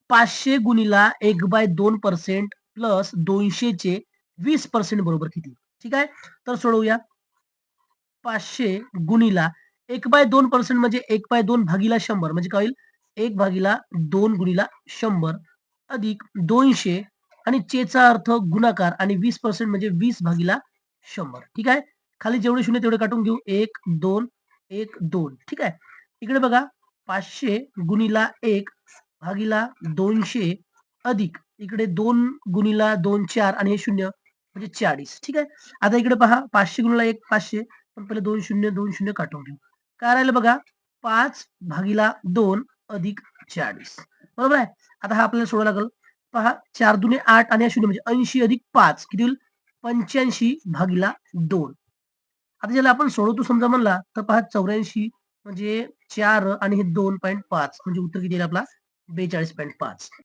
500 गुणिला 1/2% plus 200 चे 20% बरोबर किती? ठीक आहे. तर सोडवूया. 500 गुणिला 1/2% म्हणजे 1/2 भागीला 100 म्हणजे काय होईल? 1/2 गुणिला 100 अधिक 200 आणि चा अर्थ गुणाकार आणि 20% म्हणजे 20/100 ठीक आहे. खाली जेवढे शून्य तेवढे काढून घेऊ. 1, 2, 1, 2 ठीक आहे. इकडे बघा 500 गुणिला 1 भागीला 200 अधिक इकडे 2 गुणिला 2 4 आणि हे 0 म्हणजे 40 ठीक आहे. आता इकडे पहा 500 गुणिला 1 500 पण पहिले 2 शून्य काढून घेऊ. काय राहिलं बघा 5/2 अधिक 40 बरोबर आहे. आता हा आपल्याला सोडावा लागेल. पहा 4 दुणे 8 आणि हा 0 म्हणजे 80 अधिक 5 किती होईल? 85/2 आता ज्याला आपण सोडवतो समजा म्हणला तर पहा 84 म्हणजे 4 आणि हे 2.5 म्हणजे उत्तर किती येईल आपला 42.5